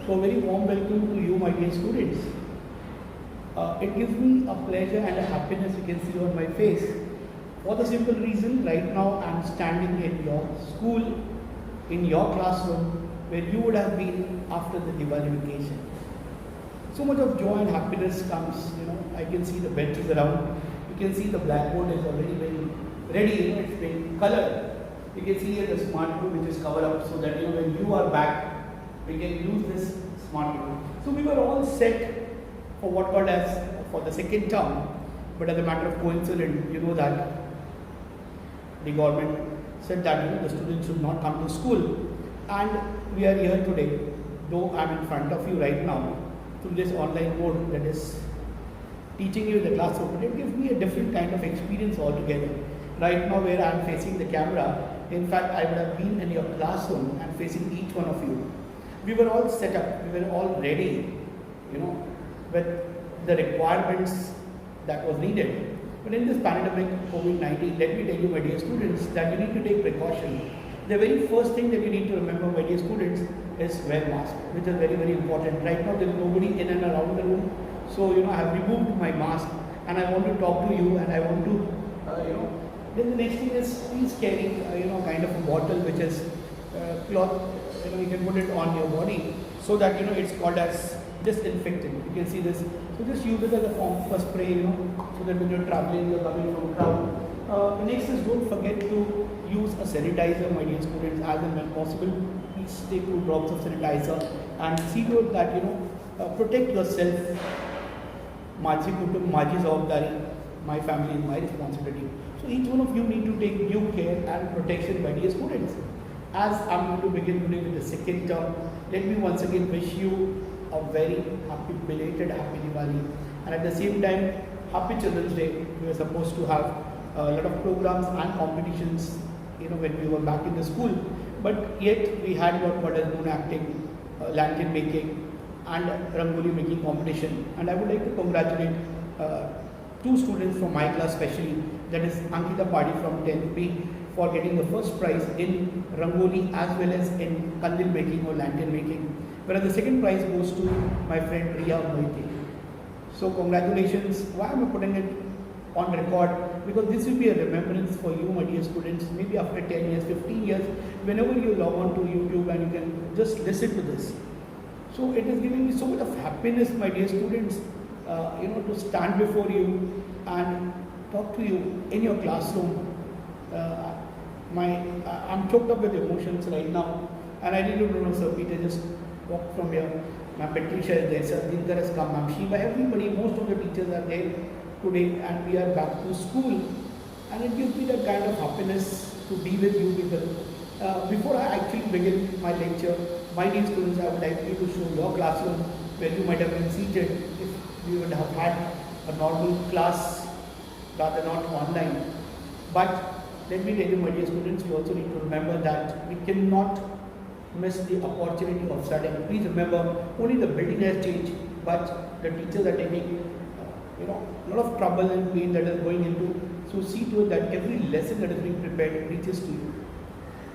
So a very warm welcome to you, my dear students. It gives me a pleasure and a happiness you can see on my face. For the simple reason, right now I am standing in your school, in your classroom, where you would have been after the Diwali vacation. So much of joy and happiness comes, I can see the benches around. You can see the blackboard is already very ready, it's been colored. You can see here the smart board which is covered up so that when you are back, we can use this smart board. So we were all set for what called as for the second term, but as a matter of coincidence, that the government said that the students should not come to school, and we are here today, though I am in front of you right now through this online mode that is teaching you in the classroom. It gives me a different kind of experience altogether. Right now where I am facing the camera, in fact I would have been in your classroom and facing each one of you. We were all set up, we were all ready, with the requirements that was needed. But in this pandemic, COVID-19, let me tell you, my dear students, that you need to take precaution. The very first thing that you need to remember, my dear students, is wear mask, which is very, very important. Right now there is nobody in and around the room. So, I have removed my mask and I want to talk to you, and I want to, then the next thing is please carry, kind of a bottle which is cloth, you can put it on your body so that, it's called as disinfectant. You can see this. So just use it as a form of spray, so that when you're traveling, you're coming from a crowd. The next is don't forget to use a sanitizer, my dear students, as and when possible. Please take 2 drops of sanitizer and see to it that, protect yourself. माझी कुटुंब माझी जबाबदारी, my family is my responsibility. So each one of you need to take due care and protection, my dear students. As I'm going to begin today with the second term, let me once again wish you a very happy belated happy Diwali, and at the same time happy Children's Day. We were supposed to have a lot of programs and competitions, when we were back in the school, but yet we had what is moon acting, lantern making, and Rangoli making competition. And I would like to congratulate 2 students from my class specially, that is Ankita Padi from 10th B, for getting the first prize in Rangoli as well as in Kandil making or lantern making, whereas the second prize goes to my friend Riya Mohiti. So congratulations. Why am I putting it on record? Because this will be a remembrance for you, my dear students, maybe after 10 years, 15 years, whenever you log on to YouTube and you can just listen to this. So it is giving me so much of happiness, my dear students, to stand before you and talk to you in your classroom. I'm choked up with emotions right now, and I really don't know, Sir Peter just walked from here. Ma'am Patricia is there, Sir Dilkar has come, Ma'am Shiva, everybody, most of the teachers are there today, and we are back to school. And it gives me that kind of happiness to be with you people. Before I actually begin my lecture, my dear students, I would like you to show your classroom where you might have been seated if we would have had a normal class rather not online. But let me tell you, my dear students, we also need to remember that we cannot miss the opportunity of studying. Please remember, only the building has changed, but the teachers are taking a lot of trouble and pain that is going into. So see to it that every lesson that is being prepared reaches to you.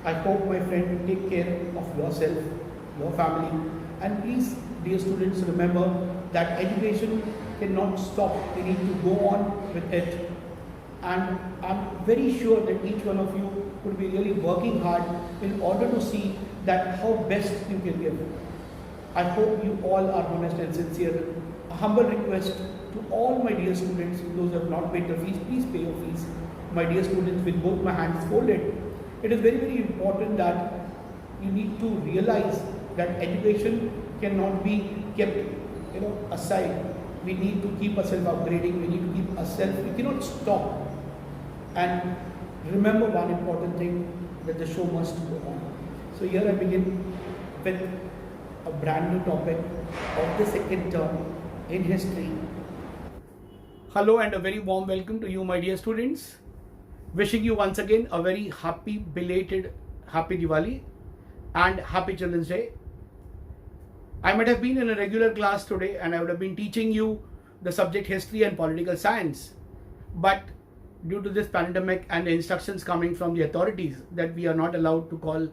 I hope, my friend, you take care of yourself, your family, and please, dear students, remember that education cannot stop. We need to go on with it. And I'm very sure that each one of you would be really working hard in order to see that how best you can give. I hope you all are honest and sincere. A humble request to all my dear students, those who have not paid the fees, please pay your fees. My dear students, with both my hands folded, it is very, very important that you need to realize that education cannot be kept, aside. We need to keep ourselves upgrading. We need to keep ourselves. We cannot stop. And remember one important thing, that the show must go on. So here I begin with a brand new topic of the second term in history. Hello and a very warm welcome to you, my dear students. Wishing you once again a very happy belated happy Diwali and happy Children's Day. I might have been in a regular class today and I would have been teaching you the subject history and political science, but due to this pandemic and the instructions coming from the authorities that we are not allowed to call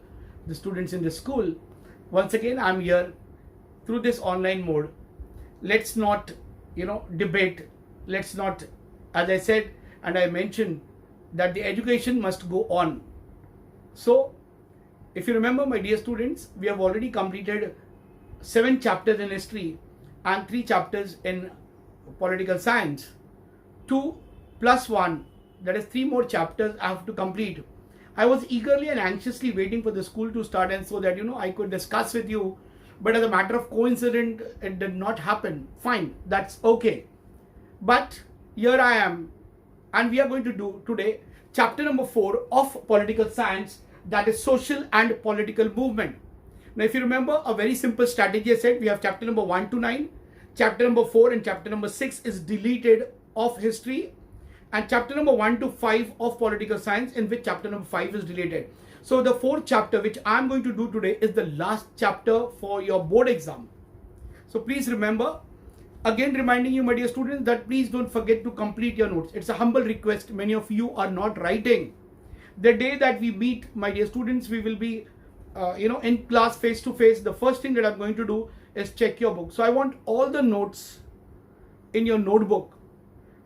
the students in the school, once again I'm here through this online mode. Let's not, debate. Let's not, as I said and I mentioned, that the education must go on. So, if you remember, my dear students, we have already completed 7 chapters in history and 3 chapters in political science. 2 plus 1, that is 3 more chapters I have to complete. I was eagerly and anxiously waiting for the school to start, and so that I could discuss with you. But as a matter of coincidence, it did not happen. Fine, that's okay. But here I am, and we are going to do today chapter number 4 of political science, that is social and political movement. Now, if you remember, a very simple strategy I said, we have chapter number 1 to 9, chapter number 4 and chapter number 6 is deleted of history, and chapter number 1 to 5 of political science, in which chapter number 5 is deleted. So the 4th chapter which I am going to do today is the last chapter for your board exam. So please remember, again reminding you, my dear students, that please don't forget to complete your notes. It's a humble request. Many of you are not writing. The day that we meet, my dear students, we will be in class face to face. The first thing that I'm going to do is check your book. So I want all the notes in your notebook,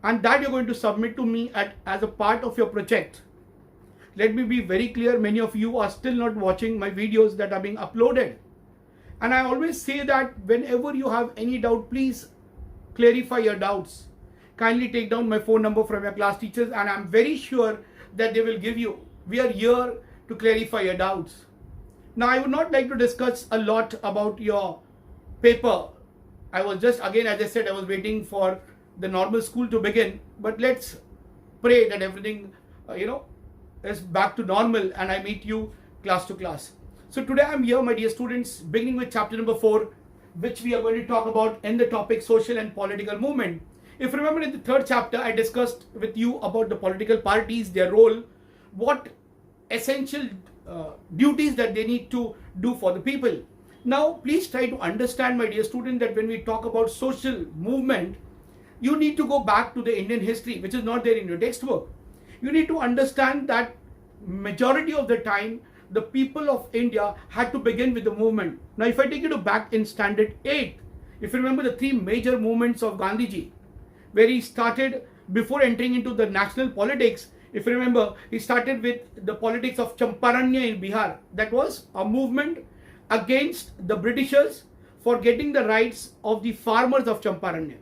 and that you're going to submit to me as a part of your project. Let me be very clear, many of you are still not watching my videos that are being uploaded. And I always say that whenever you have any doubt, please clarify your doubts. Kindly take down my phone number from your class teachers, and I'm very sure that they will give you. We are here to clarify your doubts. Now, I would not like to discuss a lot about your paper. I was just, again, as I said, I was waiting for the normal school to begin. But let's pray that everything, is back to normal, and I meet you class to class. So today I'm here, my dear students, beginning with chapter number 4, which we are going to talk about in the topic social and political movement. If you remember, in the 3rd chapter, I discussed with you about the political parties, their role, what essential duties that they need to do for the people. Now, please try to understand, my dear student, that when we talk about social movement, you need to go back to the Indian history, which is not there in your textbook. You need to understand that majority of the time, the people of India had to begin with the movement. Now, if I take you to back in standard 8, if you remember the 3 major movements of Gandhiji, where he started before entering into the national politics. If you remember, he started with the politics of Champaranya in Bihar. That was a movement against the Britishers for getting the rights of the farmers of Champaranya.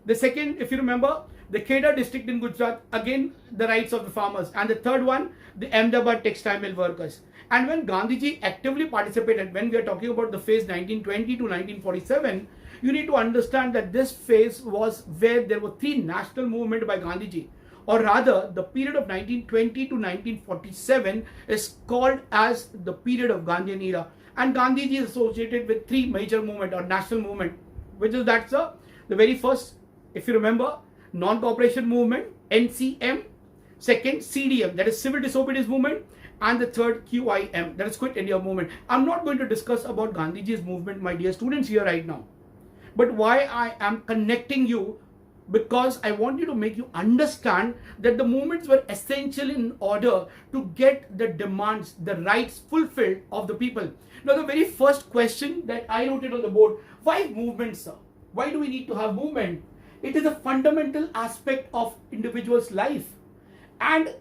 The second, if you remember, the Kheda district in Gujarat, again the rights of the farmers. And the third one, the Ahmedabad textile mill workers. And when Gandhiji actively participated, when we are talking about the phase 1920 to 1947, you need to understand that this phase was where there were 3 national movements by Gandhiji. Or rather, the period of 1920 to 1947 is called as the period of Gandhian era. And Gandhiji is associated with 3 major movements or national movement, which is the very first, if you remember, non-cooperation movement, NCM, second CDM, that is civil disobedience movement, and the third QIM, that is Quit India movement. I'm not going to discuss about Gandhiji's movement, my dear students, here right now. But why I am connecting you, because I want you to make you understand that the movements were essential in order to get the demands, the rights fulfilled of the people. Now, the very first question that I noted on the board, why movements, sir? Why do we need to have movement? It is a fundamental aspect of individual's life. And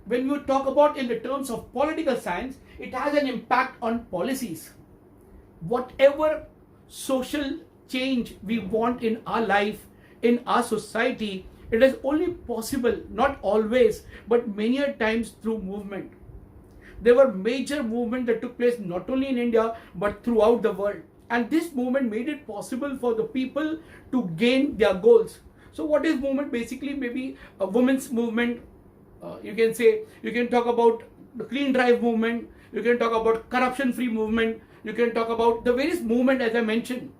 when you talk about in the terms of political science, it has an impact on policies. Whatever social change we want in our life, in our society, it is only possible, not always, but many a times through movement. There were major movements that took place not only in India, but throughout the world. And this movement made it possible for the people to gain their goals. So what is movement? Basically, maybe a women's movement. You can talk about the clean drive movement. You can talk about corruption-free movement. You can talk about the various movement as I mentioned.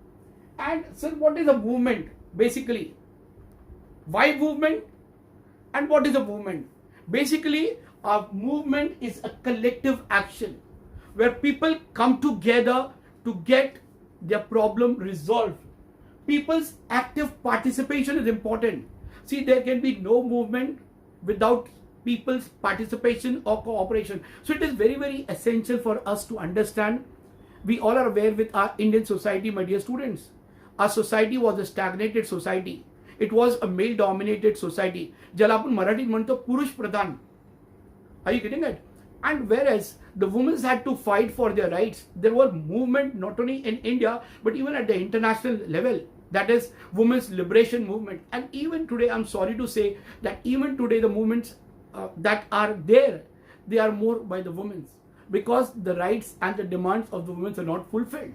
And so what is a movement? Basically, why movement and what is a movement? Basically, a movement is a collective action where people come together to get their problem resolved. People's active participation is important. See, there can be no movement without people's participation or cooperation. So it is very, very essential for us to understand We all are aware with our Indian society, my dear students. Our society was a stagnated society. It was a male dominated society. ज्याला आपण मराठीत म्हणतो पुरुष प्रधान. Are you getting it? And whereas the women had to fight for their rights, there was movement not only in India but even at the international level. That is women's liberation movement. And even today, I'm sorry to say that even today, the movements that are there, they are more by the women because the rights and the demands of the women are not fulfilled.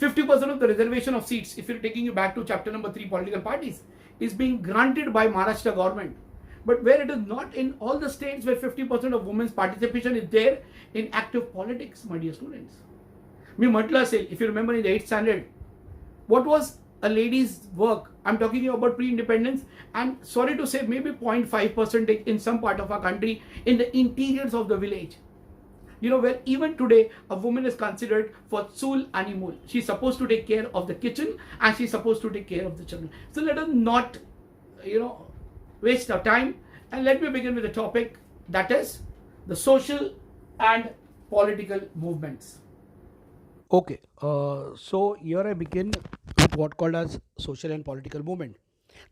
50% of the reservation of seats, if you're taking you back to chapter number 3, political parties, is being granted by Maharashtra government. But where it is not in all the states where 50% of women's participation is there in active politics, my dear students. मी म्हटलं असेल, if you remember in the 8th standard, what was a lady's work? I'm talking about pre-independence, and sorry to say, maybe 0.5% in some part of our country in the interiors of the village. You know, where even today a woman is considered for sul animal. She's supposed to take care of the kitchen and she's supposed to take care of the children. So let us not, waste our time, and let me begin with the topic, that is the social and political movements. Okay, so here I begin with what called as social and political movement.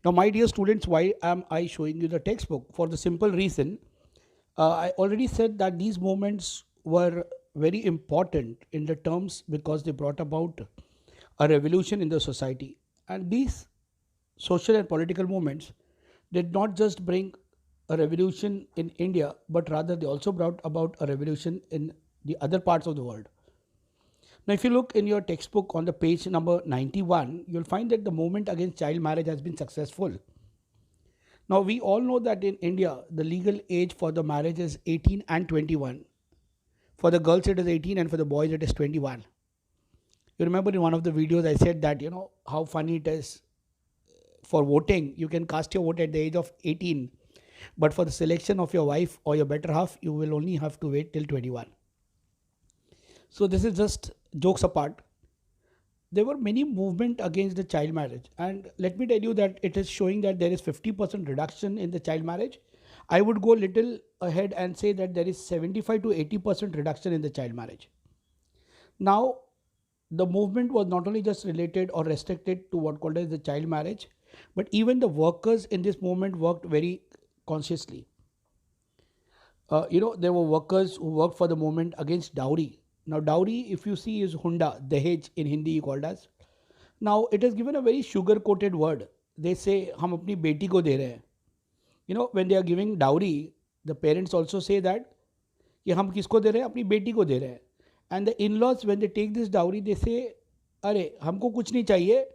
Now, my dear students, why am I showing you the textbook? For the simple reason, I already said that these movements were very important in the terms because they brought about a revolution in the society. And these social and political movements did not just bring a revolution in India, but rather they also brought about a revolution in the other parts of the world. Now, if you look in your textbook on the page number 91, you'll find that the movement against child marriage has been successful. Now, we all know that in India, the legal age for the marriage is 18 and 21. For the girls, it is 18, and for the boys, it is 21. You remember in one of the videos, I said that, how funny it is for voting. You can cast your vote at the age of 18, but for the selection of your wife or your better half, you will only have to wait till 21. So this is just jokes apart. There were many movement against the child marriage, and let me tell you that it is showing that there is 50% reduction in the child marriage. I would go a little ahead and say that there is 75 to 80% reduction in the child marriage. Now, the movement was not only just related or restricted to what called as the child marriage, but even the workers in this movement worked very consciously. There were workers who worked for the movement against dowry. Now, dowry, if you see, is hunda, dahej in Hindi called as. Now, it is given a very sugar-coated word. They say, हम अपनी बेटी को दे रहे हैं. When they are giving dowry, the parents also say that, कि हम किसको दे रहे हैं? अपनी बेटी को दे रहे हैं. And the in-laws, when they take this dowry, they say, अरे हमको कुछ नहीं चाहिए,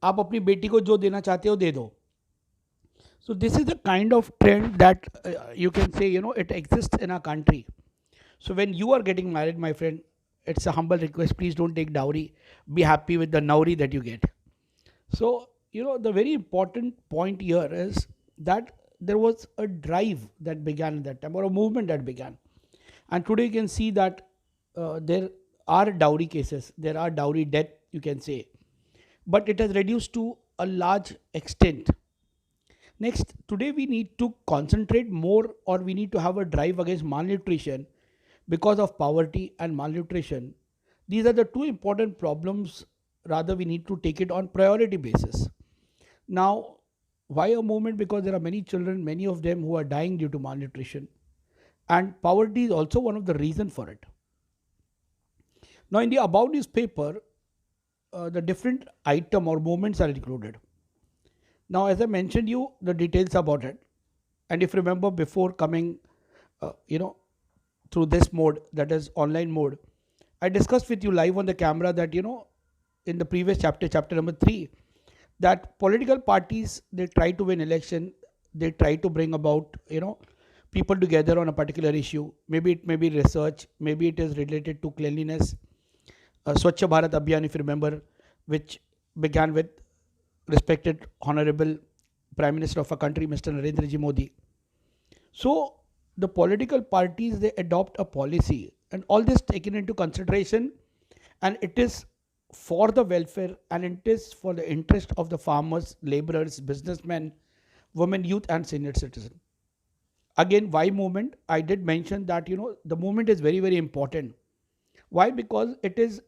आप अपनी बेटी को जो देना चाहते हो दे दो. So this is the kind of trend that you can say, it exists in our country. So when you are getting married, my friend, it's a humble request, please don't take dowry. Be happy with the nauri that you get. So, the very important point here is that there was a drive that began at that time, or a movement that began. And today you can see that there are dowry cases, there are dowry death, you can say. But it has reduced to a large extent. Next, today we need to concentrate more, or we need to have a drive against malnutrition because of poverty and malnutrition. These are the two important problems. Rather, we need to take it on priority basis. Now, why a movement? Because there are many children, many of them who are dying due to malnutrition. And poverty is also one of the reasons for it. Now, in the above newspaper, the different item or movements are included. Now, as I mentioned you, the details about it. And if you remember before coming, through this mode, that is online mode, I discussed with you live on the camera that, in the previous chapter number 3, that political parties, they try to win election, they try to bring about, people together on a particular issue. Maybe it may be research, maybe it is related to cleanliness. Swachh Bharat Abhiyan, if you remember, which began with respected Honorable Prime Minister of our country, Mr. Narendra Ji Modi. So, the political parties, they adopt a policy, and all this taken into consideration, and it is for the welfare, and it is for the interest of the farmers, laborers, businessmen, women, youth, and senior citizen. Again, why movement? I did mention that, the movement is very, very important. Why? Because it is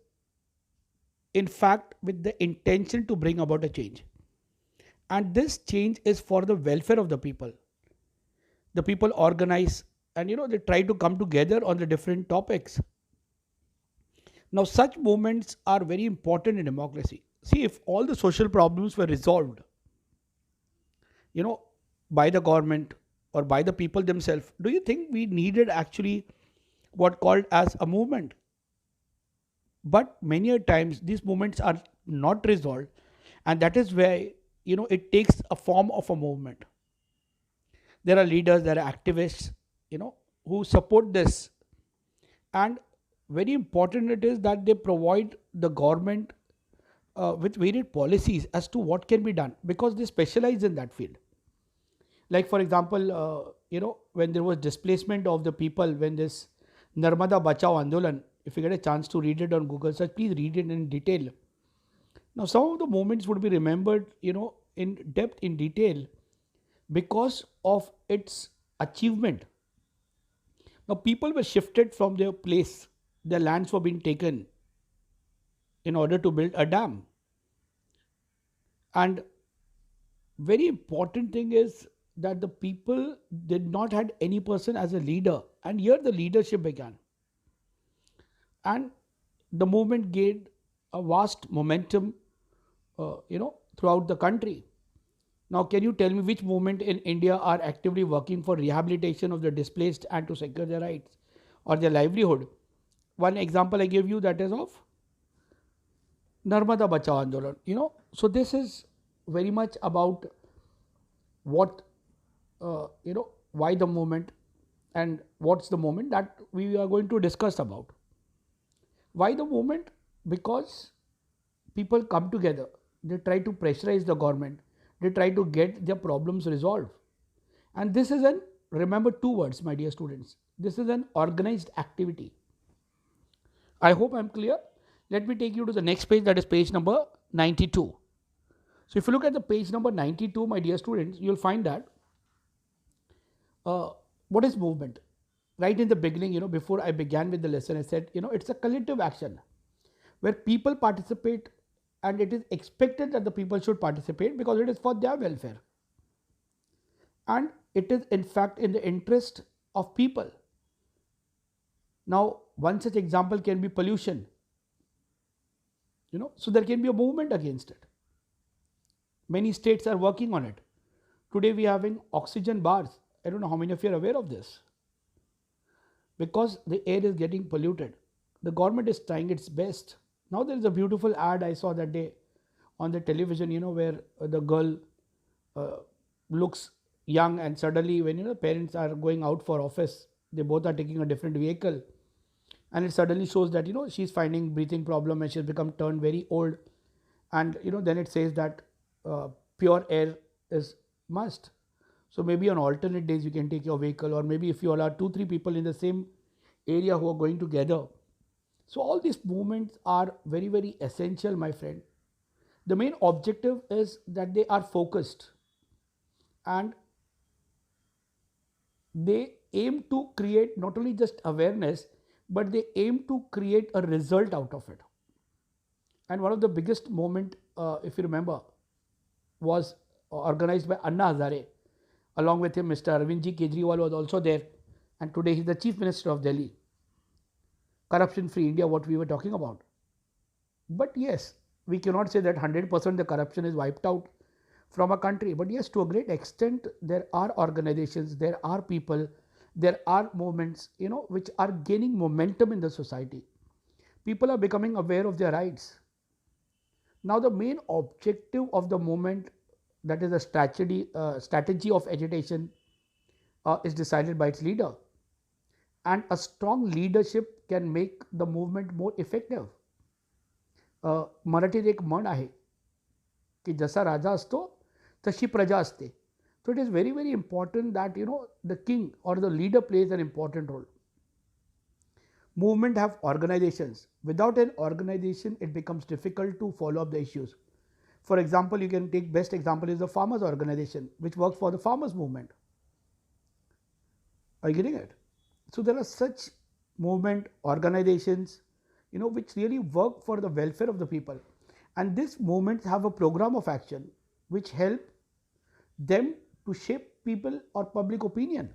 in fact with the intention to bring about a change. And this change is for the welfare of the people. The people organize, and they try to come together on the different topics. Now such movements are very important in democracy. See, if all the social problems were resolved, you know by the government or by the people themselves, do you think we needed actually what called as a movement? But many a times these movements are not resolved, and that is where it takes a form of a movement. There are leaders, there are activists, who support this. And very important it is that they provide the government with varied policies as to what can be done, because they specialize in that field. Like for example, when there was displacement of the people, when this Narmada Bachao Andolan, if you get a chance to read it on Google search, please read it in detail. Now some of the moments would be remembered in depth, in detail, because of its achievement. Now people were shifted from their place, their lands were being taken in order to build a dam. And very important thing is that the people did not had any person as a leader, and here the leadership began, and the movement gained a vast momentum throughout the country. Now can you tell me which movement in India are actively working for rehabilitation of the displaced and to secure their rights or their livelihood? One example I give you, that is of Narmada Bachao Andolan. So this is very much about what why the movement, and what's the movement that we are going to discuss about. Why the movement? Because people come together, they try to pressurize the government, they try to get their problems resolved. And this is an, remember two words my dear students, this is an organized activity. I hope I'm clear. Let me take you to the next page, that is page number 92. So if you look at the page number 92, my dear students, you'll find that what is movement? Right in the beginning, before I began with the lesson, I said, it's a collective action where people participate, and it is expected that the people should participate because it is for their welfare. And it is in fact in the interest of people. Now, one such example can be pollution. So there can be a movement against it. Many states are working on it. Today we are having oxygen bars. I don't know how many of you are aware of this. Because the air is getting polluted, the government is trying its best. Now there is a beautiful ad I saw that day on the television, where the girl looks young, and suddenly when parents are going out for office, they both are taking a different vehicle, and it suddenly shows that she's finding breathing problem and she's become turned very old, and then it says that pure air is must. So maybe on alternate days you can take your vehicle, or maybe if you all are 2-3 people in the same area who are going together. So all these movements are very, very essential, my friend. The main objective is that they are focused, and they aim to create not only just awareness, but they aim to create a result out of it. And one of the biggest movement, if you remember, was organized by Anna Hazare. Along with him, Mr. Arvindji Kejriwal was also there, and today he is the Chief Minister of Delhi. Corruption-free India, what we were talking about. But yes, we cannot say that 100% the corruption is wiped out from a country. But yes, to a great extent, there are organizations, there are people, there are movements, which are gaining momentum in the society. People are becoming aware of their rights. Now, the main objective of the movement, that is a strategy of agitation, is decided by its leader. And a strong leadership can make the movement more effective. मराठीत एक म्हण आहे की जसा राजा असतो तशी प्रजा असते. So it is very, very important that the king or the leader plays an important role. Movement have organizations. Without an organization, it becomes difficult to follow up the issues. For example, you can take best example is the farmers organization, which works for the farmers movement. Are you getting it? So there are such movement organizations, which really work for the welfare of the people. And these movements have a program of action which help them to shape people or public opinion.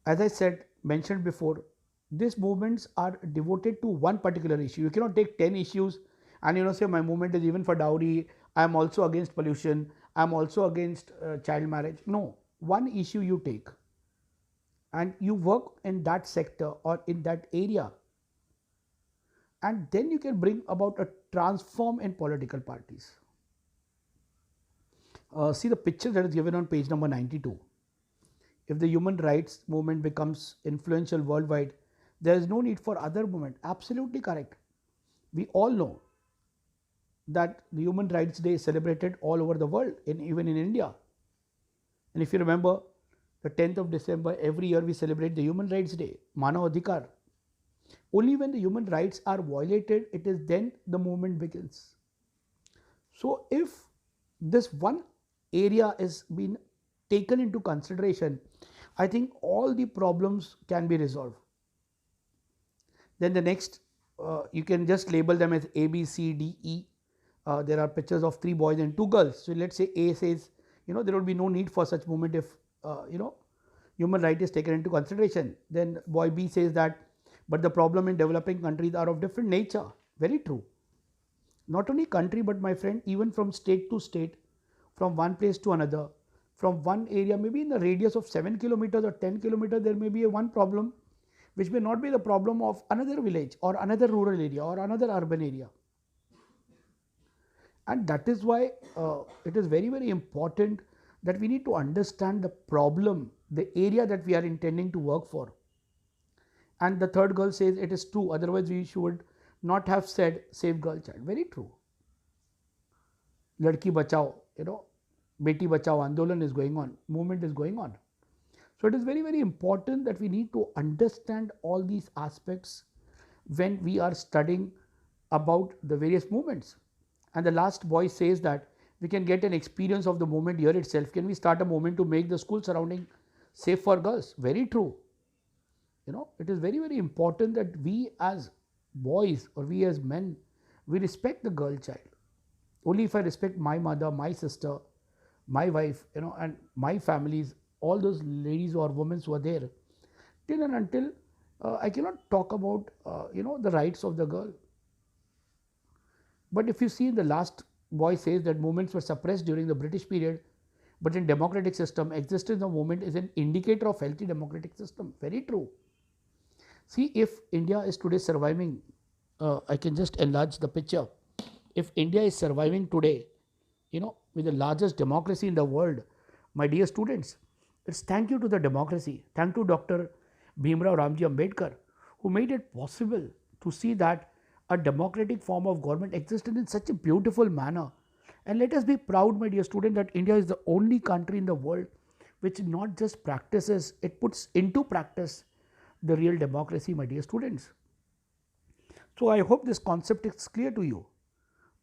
As I said, mentioned before, these movements are devoted to one particular issue. You cannot take 10 issues and say my movement is even for dowry, I am also against pollution, I am also against child marriage. No, one issue you take and you work in that sector or in that area, and then you can bring about a transform in political parties. See the picture that is given on page number 92. If the human rights movement becomes influential worldwide, there is no need for other movement. Absolutely correct. We all know that the Human Rights Day is celebrated all over the world, even in India. And if you remember, the 10th of December, every year we celebrate the Human Rights Day, Manav Adhikar. Only when the human rights are violated, it is then the movement begins. So if this one area is being taken into consideration, I think all the problems can be resolved. Then the next, you can just label them as A, B, C, D, E. There are pictures of 3 boys and 2 girls. So let's say A says, there will be no need for such movement if, human right is taken into consideration. Then boy B says that, but the problem in developing countries are of different nature. Very true. Not only country, but my friend, even from state to state, from one place to another, from one area, maybe in the radius of 7 kilometers or 10 kilometers, there may be one problem which may not be the problem of another village or another rural area or another urban area. And that is why it is very, very important that we need to understand the problem, the area that we are intending to work for. And the third girl says it is true, otherwise we should not have said save girl child. Very true. Ladki bachao, beti bachao andolan is going on, movement is going on. So it is very, very important that we need to understand all these aspects when we are studying about the various movements. And the last boy says that we can get an experience of the movement here itself. Can we start a movement to make the school surrounding safe for girls? Very true. It is very, very important that we as boys or we as men, we respect the girl child. Only if I respect my mother, my sister, my wife, and my families, all those ladies or women who are there, till and until I cannot talk about, the rights of the girl. But if you see, the last boy says that movements were suppressed during the British period, but in democratic system, existence of movement is an indicator of healthy democratic system. Very true. See, if India is today surviving, I can just enlarge the picture. If India is surviving today, with the largest democracy in the world, my dear students, it's thank you to the democracy. Thank to Dr. Bhimrao Ramji Ambedkar, who made it possible to see that a democratic form of government existed in such a beautiful manner. And let us be proud, my dear student, that India is the only country in the world which not just practices, it puts into practice the real democracy, my dear students. So I hope this concept is clear to you.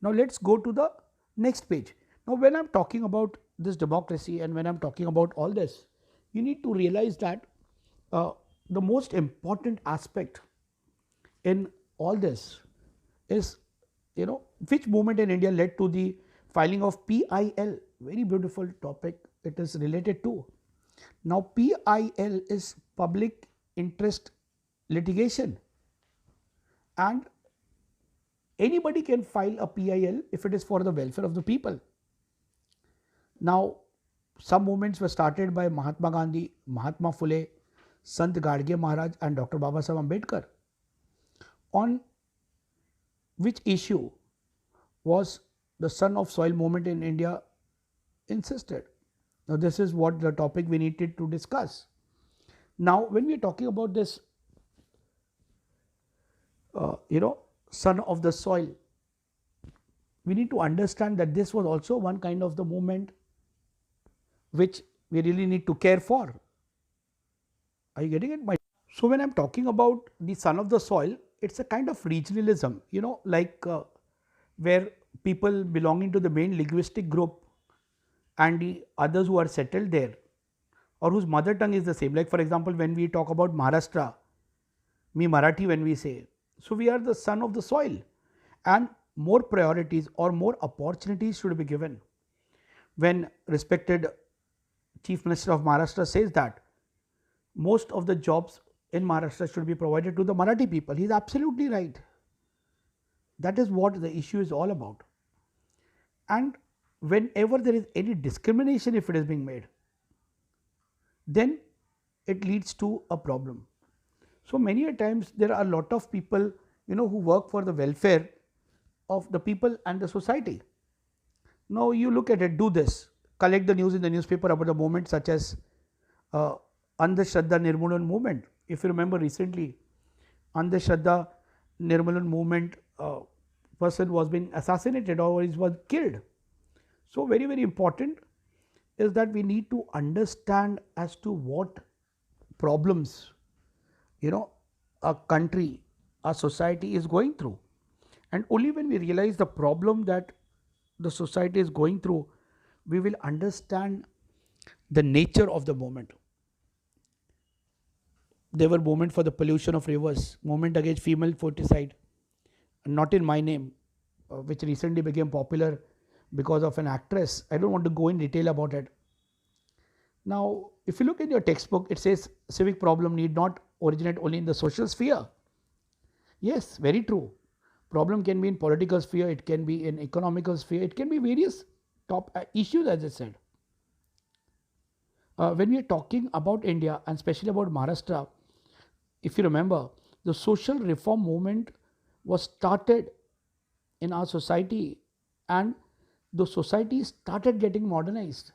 Now let's go to the next page. Now when I am talking about this democracy and when I am talking about all this, you need to realize that the most important aspect in all this is, which movement in India led to the filing of PIL. Very beautiful topic it is related to. Now PIL is public interest litigation, and anybody can file a PIL if it is for the welfare of the people. Now some movements were started by Mahatma Gandhi, Mahatma Phule, Sant Gadge Maharaj and Dr. Babasaheb Ambedkar. On which issue was the Son of Soil movement in India insisted? Now this is what the topic we needed to discuss. Now when we are talking about this, son of the soil, we need to understand that this was also one kind of the movement which we really need to care for. Are you getting it? So when I am talking about the son of the soil, it's a kind of regionalism, where people belonging to the main linguistic group and the others who are settled there or whose mother tongue is the same. Like for example, when we talk about Maharashtra, Me Marathi when we say. So we are the son of the soil, and more priorities or more opportunities should be given. When respected Chief Minister of Maharashtra says that most of the jobs in Maharashtra should be provided to the Marathi people, he is absolutely right. That is what the issue is all about. And whenever there is any discrimination, if it is being made, then it leads to a problem. So many a times there are a lot of people, who work for the welfare of the people and the society. Now you look at it, do this, collect the news in the newspaper about the movement such as uh, Andhashraddha Nirmulan movement. If you remember recently, Andhashraddha Nirmulan movement person was being assassinated or he was killed. So very very important is that we need to understand as to what problems a country, a society is going through, and only when we realize the problem that the society is going through, we will understand the nature of the movement. There were movement for the pollution of rivers, movement against female foeticide, not in my name, which recently became popular because of an actress. I don't want to go in detail about it. Now, if you look in your textbook, it says civic problem need not originate only in the social sphere. Yes, very true. Problem can be in political sphere, it can be in economical sphere, it can be various top issues, as I said. When we are talking about India and especially about Maharashtra, if you remember, the social reform movement was started in our society, and the society started getting modernized.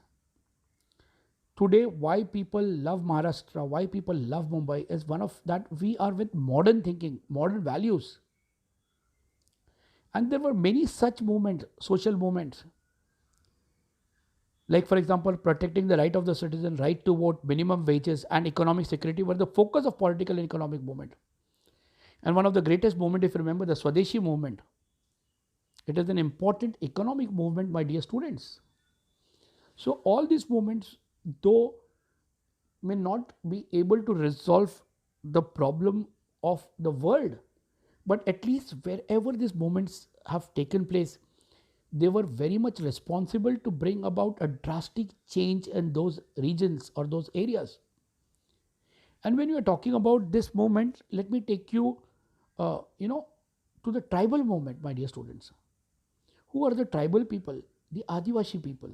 Today, why people love Maharashtra, why people love Mumbai is one of that we are with modern thinking, modern values. And there were many such movements, social movements, like for example, protecting the right of the citizen, right to vote, minimum wages, and economic security were the focus of political and economic movement. And one of the greatest movement, if you remember, the Swadeshi movement. It is an important economic movement, my dear students. So all these movements, though may not be able to resolve the problem of the world, but at least wherever these movements have taken place, they were very much responsible to bring about a drastic change in those regions or those areas. And when you are talking about this movement, let me take you, to the tribal movement, my dear students. Who are the tribal people? The Adivashi people.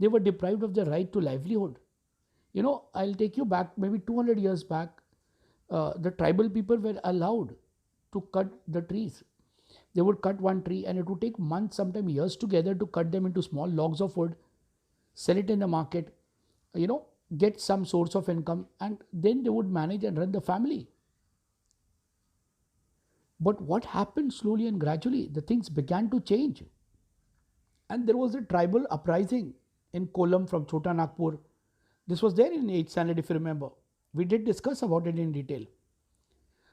They were deprived of the right to livelihood. I'll take you back maybe 200 years back. The tribal people were allowed to cut the trees. They would cut one tree and it would take months, sometimes years together to cut them into small logs of wood, sell it in the market, you know, get some source of income, and then they would manage and run the family. But what happened slowly and gradually, the things began to change. And there was a tribal uprising in Kollam from Chota Nagpur. This was there in 8th standard, if you remember. We did discuss about it in detail.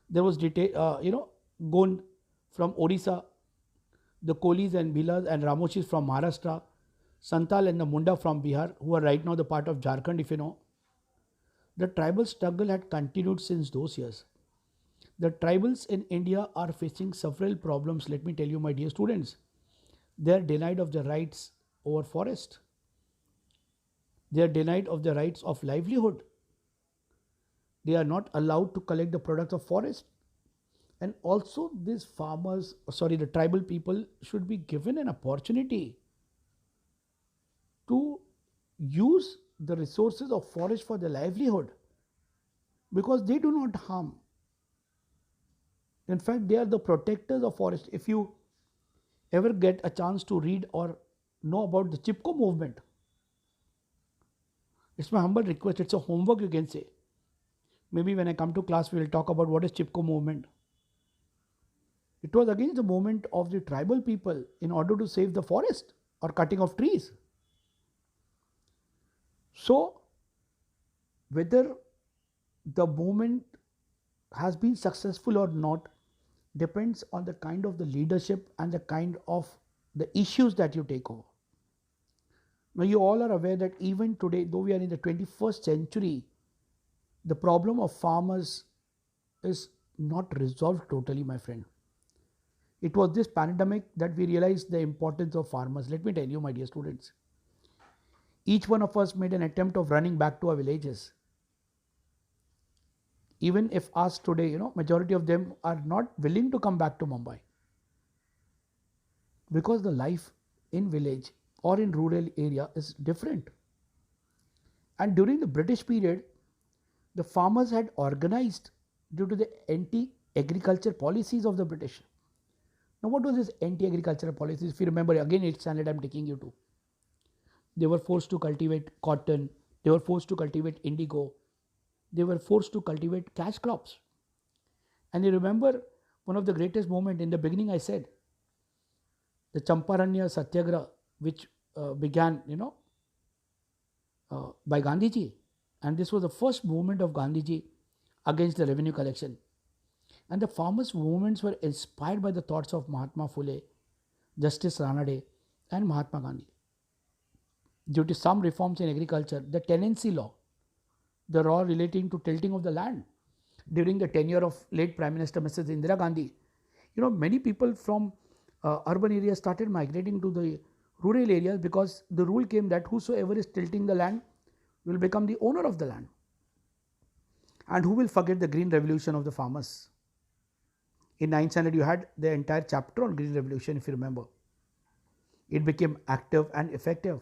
There was Gond from Orissa, the Kolis and Bhilas and Ramoshis from Maharashtra, Santal and the Munda from Bihar, who are right now the part of Jharkhand, if you know. The tribal struggle had continued since those years. The tribals in India are facing several problems, let me tell you, my dear students. They are denied of the rights over forest. They are denied of the rights of livelihood. They are not allowed to collect the products of forest. And also these the tribal people should be given an opportunity to use the resources of forest for their livelihood, because they do not harm. In fact, they are the protectors of forest. If you ever get a chance to read or know about the Chipko movement, it's my humble request, it's a homework you can say. Maybe when I come to class, we will talk about what is Chipko movement. It was against the movement of the tribal people in order to save the forest or cutting of trees. So, whether the movement has been successful or not depends on the kind of the leadership and the kind of the issues that you take over. Now, you all are aware that even today, though we are in the 21st century, the problem of farmers is not resolved totally, my friend. It was this pandemic that we realized the importance of farmers. Let me tell you, my dear students, each one of us made an attempt of running back to our villages. Even if asked today, majority of them are not willing to come back to Mumbai because the life in village or in rural area is different. And during the British period, the farmers had organized due to the anti-agriculture policies of the British. Now, what was this anti-agricultural policies? If you remember, again, 8th standard I'm taking you to. They were forced to cultivate cotton. They were forced to cultivate indigo. They were forced to cultivate cash crops. And you remember one of the greatest moments in the beginning, I said, the Champaranya Satyagraha, which began, by Gandhiji. And this was the first movement of Gandhiji against the revenue collection. And the farmers' movements were inspired by the thoughts of Mahatma Phule, Justice Ranade, and Mahatma Gandhi. Due to some reforms in agriculture, the tenancy law, the law relating to tilting of the land during the tenure of late Prime Minister Mrs. Indira Gandhi, many people from urban areas started migrating to the rural areas because the rule came that whosoever is tilting the land will become the owner of the land. And who will forget the green revolution of the farmers? In 9th standard, you had the entire chapter on green revolution, if you remember. It became active and effective.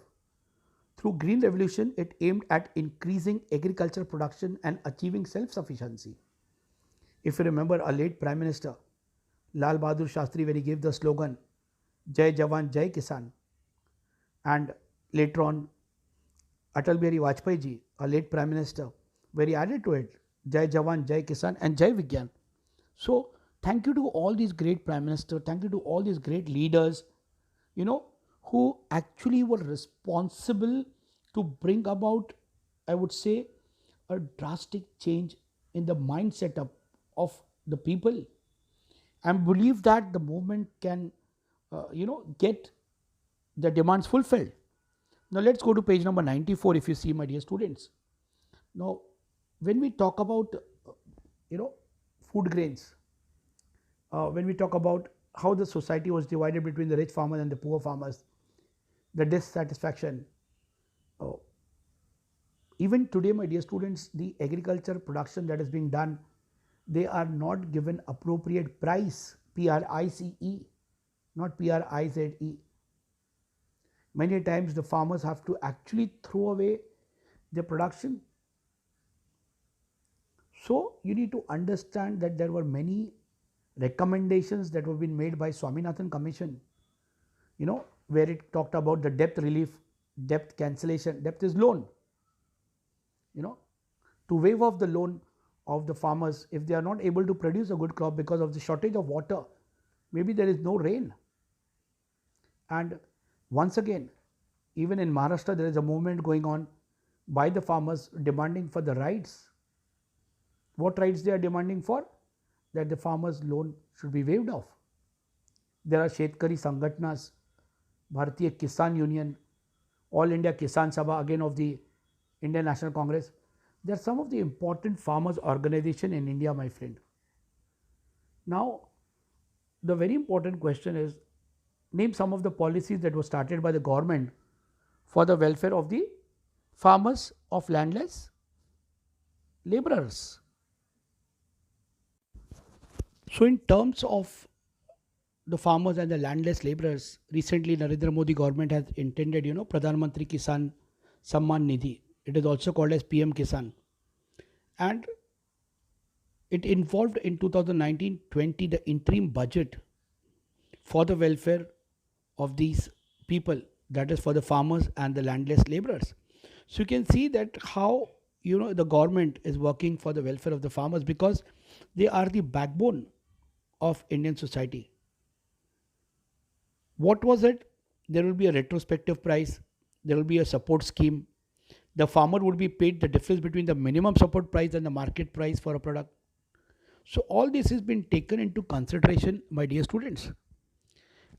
Through green revolution, it aimed at increasing agricultural production and achieving self-sufficiency. If you remember, our late Prime Minister, Lal Bahadur Shastri, when he gave the slogan, Jai Jawan, Jai Kisan, and later on, Atal Bihari Vajpayee ji, our late Prime Minister, where he added to it, Jai Jawan, Jai Kisan, and Jai Vigyan. So, thank you to all these great Prime Ministers, thank you to all these great leaders, who actually were responsible to bring about, I would say, a drastic change in the mindset of the people, and believe that the movement can, get the demands fulfilled. Now, let's go to page number 94 if you see, my dear students. Now, when we talk about, food grains, when we talk about how the society was divided between the rich farmers and the poor farmers, the dissatisfaction. Even today, my dear students, the agriculture production that is being done, they are not given appropriate price, PRICE, not PRIZE. Many times the farmers have to actually throw away their production. So, you need to understand that there were many recommendations that were being made by Swaminathan Commission, where it talked about the debt relief, debt cancellation. Debt is loan, to waive off the loan of the farmers if they are not able to produce a good crop because of the shortage of water. Maybe there is no rain. And once again, even in Maharashtra, there is a movement going on by the farmers demanding for the rights. What rights they are demanding for? That the farmers' loan should be waived off. There are Shetkari Sangatnas, Bharatiya Kisan Union, All India Kisan Sabha, again of the Indian National Congress. They are some of the important farmers' organizations in India, my friend. Now, the very important question is, name some of the policies that were started by the government for the welfare of the farmers of landless laborers. So, in terms of the farmers and the landless laborers, recently Narendra Modi government has intended, Pradhan Mantri Kisan Samman Nidhi. It is also called as PM Kisan. And it involved in 2019-20 the interim budget for the welfare of these people, that is for the farmers and the landless laborers. So you can see that how the government is working for the welfare of the farmers, because they are the backbone of Indian society. What was it? There will be a retrospective price, there will be a support scheme. The farmer would be paid the difference between the minimum support price and the market price for a product. So all this has been taken into consideration, my dear students.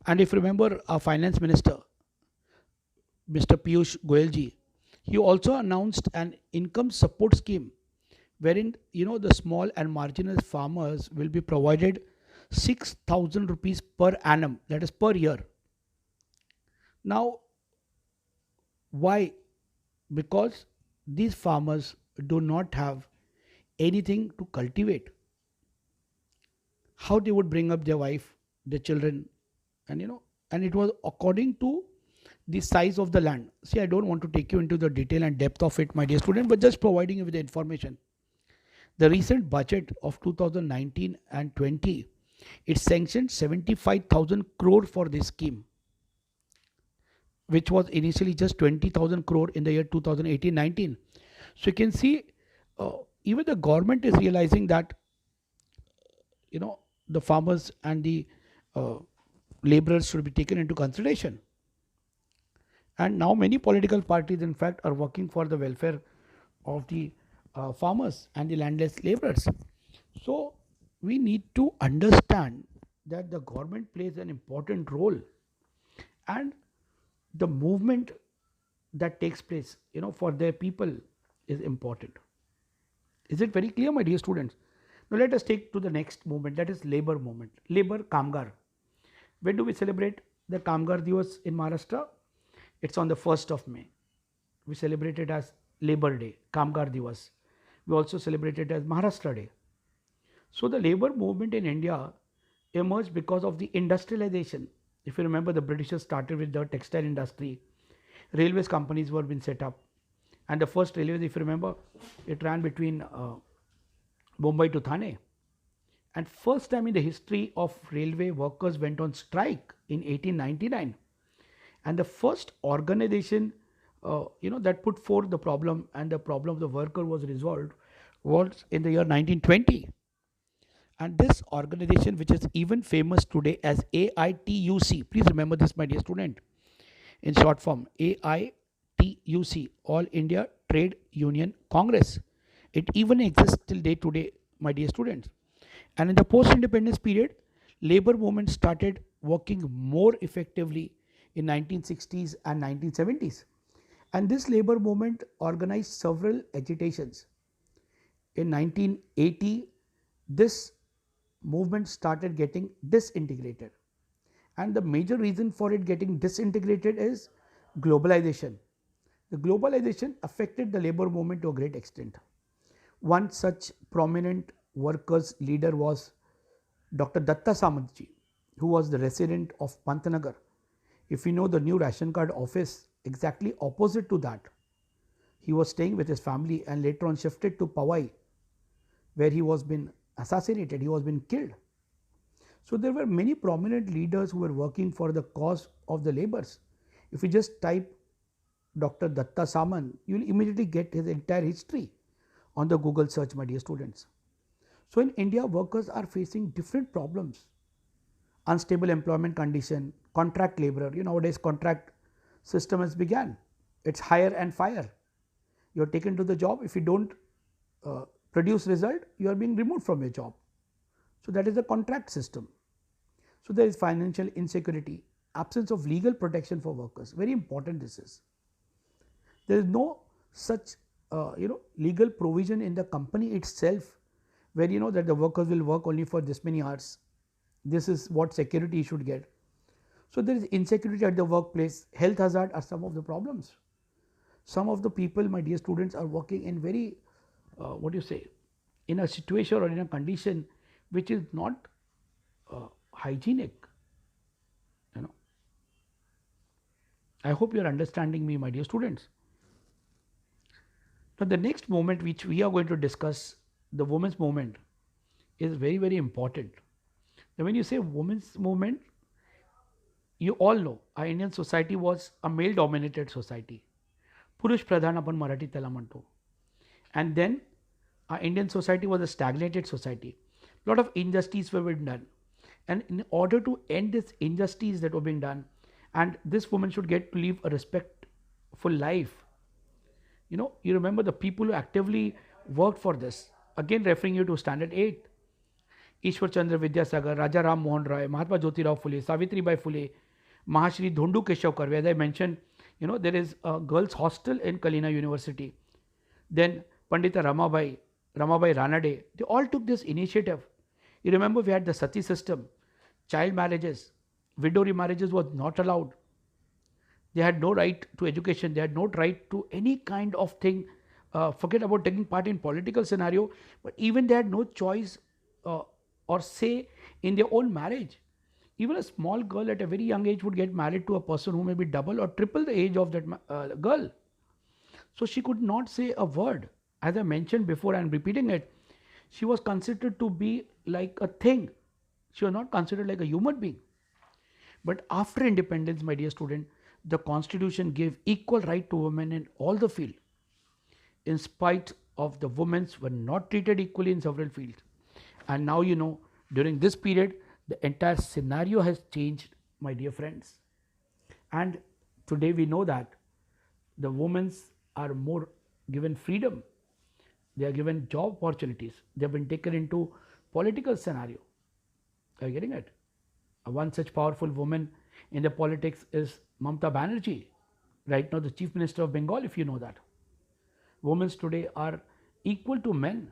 And if you remember, our finance minister, Mr. Piyush Goyal ji, he also announced an income support scheme wherein the small and marginal farmers will be provided 6,000 rupees per annum, that is per year. Now, why? Because these farmers do not have anything to cultivate. How they would bring up their wife, their children, and and it was according to the size of the land. See, I don't want to take you into the detail and depth of it, my dear student, but just providing you with the information. The recent budget of 2019 and 20, it sanctioned 75,000 crore for this scheme, which was initially just 20,000 crore in the year 2018-19. So you can see, even the government is realizing that the farmers and the uh, laborers should be taken into consideration. And now many political parties, in fact, are working for the welfare of the farmers and the landless laborers. So we need to understand that the government plays an important role, and the movement that takes place, for their people is important. Is it very clear, my dear students? Now let us take to the next movement, that is labor movement. Labor Kamgar. When do we celebrate the Kamgar Divas in Maharashtra? It's on the 1st of May. We celebrate it as Labor Day, Kamgar Divas. We also celebrate it as Maharashtra Day. So the labor movement in India emerged because of the industrialization. If you remember, the Britishers started with the textile industry. Railways companies were being set up. And the first railways, if you remember, it ran between Mumbai to Thane. And first time in the history of railway workers went on strike in 1899. And the first organization, that put forth the problem and the problem of the worker was resolved was in the year 1920. And this organization, which is even famous today as AITUC, please remember this, my dear student, in short form, AITUC, All India Trade Union Congress. It even exists till day today, my dear students. And in the post-independence period, labor movement started working more effectively in 1960s and 1970s. And this labor movement organized several agitations. In 1980, this movement started getting disintegrated. And the major reason for it getting disintegrated is globalization. The globalization affected the labor movement to a great extent. One such prominent workers leader was Dr. Datta Samantji, who was the resident of Pantnagar. If you know the new ration card office, exactly opposite to that, he was staying with his family and later on shifted to Powai, where he was been assassinated, he was been killed. So there were many prominent leaders who were working for the cause of the laborers. If you just type Dr. Datta Samant, you will immediately get his entire history on the Google search, my dear students. So in India, workers are facing different problems. Unstable employment condition, contract labor. Nowadays contract system has begun. It's hire and fire. You are taken to the job. If you don't produce result, you are being removed from your job. So that is the contract system. So there is financial insecurity, absence of legal protection for workers. Very important this is. There is no such legal provision in the company itself where that the workers will work only for this many hours. This is what security you should get. So there is insecurity at the workplace. Health hazard are some of the problems. Some of the people, my dear students, are working in very in a situation or in a condition which is not hygienic. I hope you are understanding me, my dear students. Now the next movement which we are going to discuss, the women's movement, is very, very important. Now when you say women's movement, you all know our Indian society was a male dominated society. Purush Pradhan आपण मराठी त्याला म्हणतो. And then our Indian society was a stagnated society. A lot of injustices were being done. And in order to end this injustice that were being done, and this woman should get to live a respectful life. You remember the people who actively worked for this. Again, referring you to Standard 8. Ishwar Chandra Vidyasagar, Raja Ram Mohan Roy, Mahatma Jyotirao Phule, Savitribai Phule, Mahashri Dhondu Keshav Karve. As I mentioned, there is a girls' hostel in Kalina University. Then Pandita Ramabai, Ramabai Ranade, they all took this initiative. You remember we had the sati system, child marriages, widow remarriages was not allowed. They had no right to education. They had no right to any kind of thing. Forget about taking part in political scenario, but even they had no choice uh, or say in their own marriage. Even a small girl at a very young age would get married to a person who may be double or triple the age of that girl. So she could not say a word. As I mentioned before, and repeating it, she was considered to be like a thing. She was not considered like a human being. But after independence, my dear student, the constitution gave equal right to women in all the field. In spite of the women were not treated equally in several fields. And now during this period, the entire scenario has changed, my dear friends. And today we know that the women are more given freedom. They are given job opportunities. They have been taken into political scenario. Are you getting it? One such powerful woman in the politics is Mamata Banerjee, right now the Chief Minister of Bengal, if you know that. Women today are equal to men.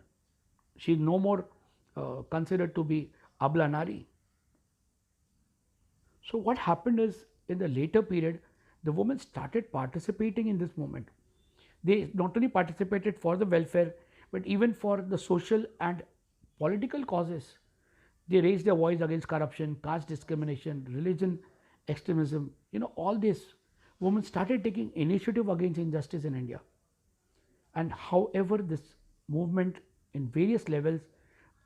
She is no more considered to be Abla Nari. So what happened is in the later period, the women started participating in this movement. They not only participated for the welfare, but even for the social and political causes. They raised their voice against corruption, caste discrimination, religion extremism. All this. Women started taking initiative against injustice in India. And however, this movement in various levels,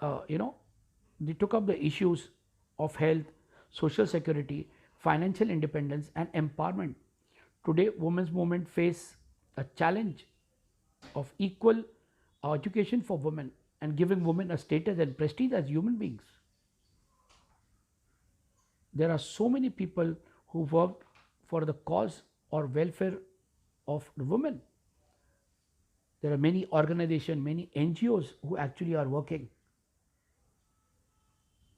they took up the issues of health, social security, financial independence, and empowerment. Today, women's movement face a challenge of equal education for women and giving women a status and prestige as human beings. There are so many people who work for the cause or welfare of the women. There are many organizations, many NGOs who actually are working.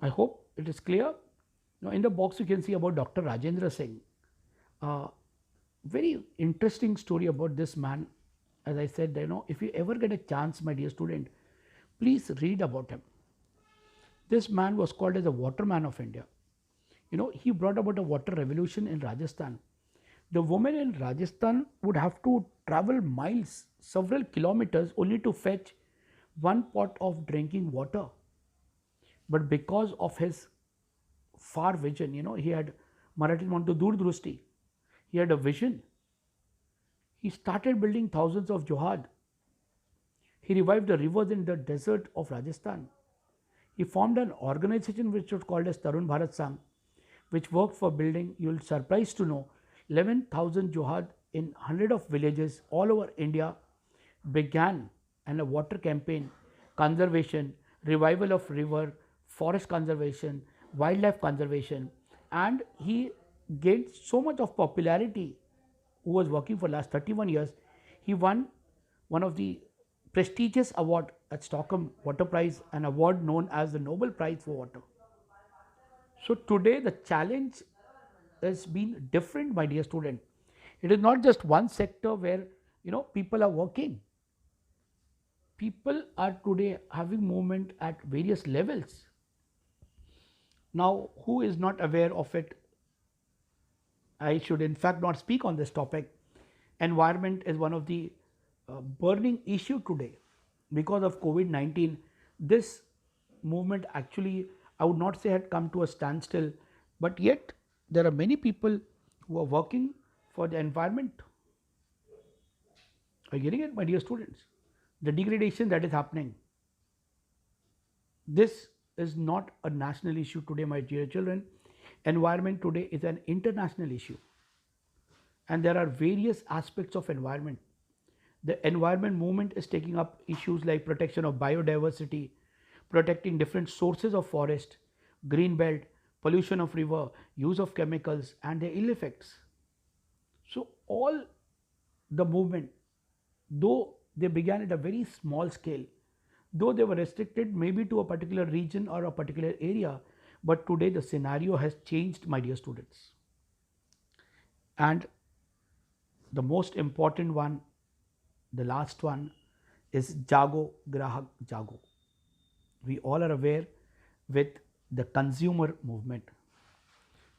I hope it is clear. Now, in the box, you can see about Dr. Rajendra Singh. Very interesting story about this man. As I said, if you ever get a chance, my dear student, please read about him. This man was called as a waterman of India. He brought about a water revolution in Rajasthan. The women in Rajasthan would have to travel miles, several kilometers, only to fetch one pot of drinking water. But because of his far vision, he had Marathi monto Durdrusti. He had a vision. He started building thousands of johad. He revived the rivers in the desert of Rajasthan. He formed an organization which was called as Tarun Bharat Sangh, which worked for building, you'll surprised to know, 11,000 johad in 100 of villages all over India began, and a water campaign, conservation, revival of river, forest conservation, wildlife conservation, and he gained so much of popularity. Who was working for last 31 years, he won one of the prestigious award at Stockholm Water Prize, an award known as the Nobel Prize for Water. So today the challenge has been different, my dear student. It is not just one sector where people are working. People are today having movement at various levels. Now, who is not aware of it? I should in fact not speak on this topic. Environment is one of the burning issue today. Because of COVID-19, this movement actually, I would not say had come to a standstill, but yet there are many people who are working for the environment. Are you getting it, my dear students? The degradation that is happening. This is not a national issue today, my dear children. Environment today is an international issue. And there are various aspects of environment. The environment movement is taking up issues like protection of biodiversity, protecting different sources of forest, green belt, pollution of river, use of chemicals and their ill effects. So all the movement, though they began at a very small scale, though they were restricted maybe to a particular region or a particular area, but today the scenario has changed, my dear students. And the most important one, the last one, is Jago Grahak Jago. We all are aware with the consumer movement.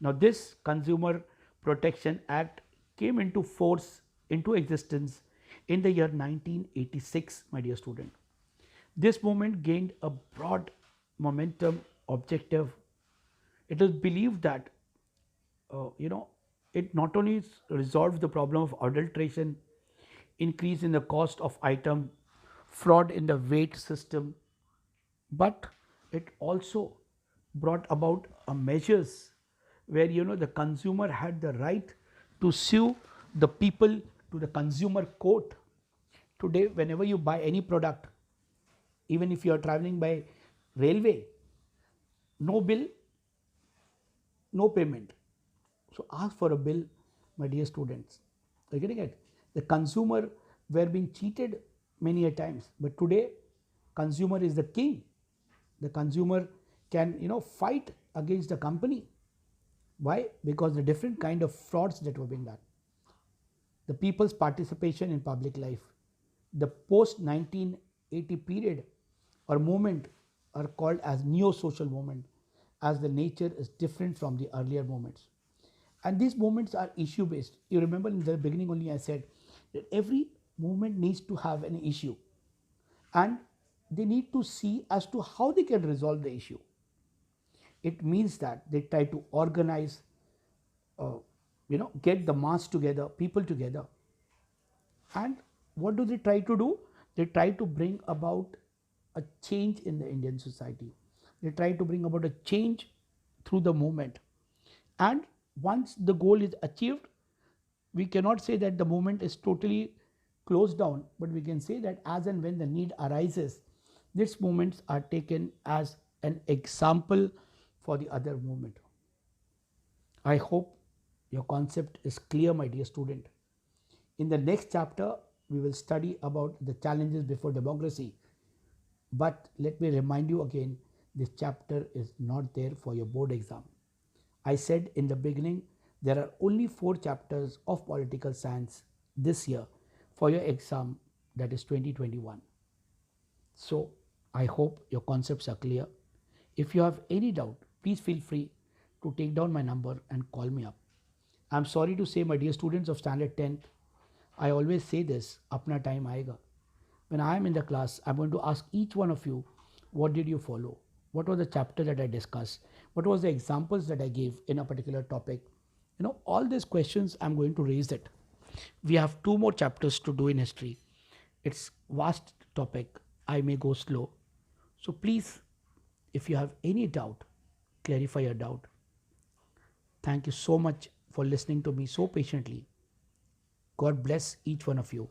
Now, this Consumer Protection Act came into force, into existence in the year 1986, my dear student. This movement gained a broad momentum objective. It is believed that uh, you know it not only resolves the problem of adulteration, increase in the cost of item, fraud in the weight system, but it also brought about a measures where the consumer had the right to sue the people to the consumer court. Today, whenever you buy any product, even if you are traveling by railway, no bill, no payment. So ask for a bill, my dear students. Are you getting it? The consumer were being cheated many a times, but today consumer is the king. The consumer can fight against the company. Why? Because the different kind of frauds that were being done. The people's participation in public life, the post 1980 period or movement are called as neo-social movement, as the nature is different from the earlier movements. And these movements are issue based. You remember in the beginning only I said that every movement needs to have an issue, and they need to see as to how they can resolve the issue. It means that they try to organize, get the mass together, people together. And what do they try to do? They try to bring about a change in the Indian society. They try to bring about a change through the movement. And once the goal is achieved, we cannot say that the movement is totally closed down, but we can say that as and when the need arises, these movements are taken as an example for the other movement. I hope your concept is clear, my dear student. In the next chapter, we will study about the challenges before democracy. But let me remind you again, this chapter is not there for your board exam. I said in the beginning, there are only 4 chapters of political science this year for your exam, that is 2021. So I hope your concepts are clear. If you have any doubt, please feel free to take down my number and call me up. I'm sorry to say, my dear students of standard 10th, I always say this, apna time aayega. When I am in the class, I'm going to ask each one of you, what did you follow? What was the chapter that I discussed? What was the examples that I gave in a particular topic? All these questions I'm going to raise it. We have 2 more chapters to do in history. It's vast topic. I may go slow. So please, if you have any doubt, clarify your doubt. Thank you so much for listening to me so patiently. God bless each one of you.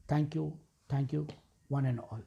Thank you, one and all.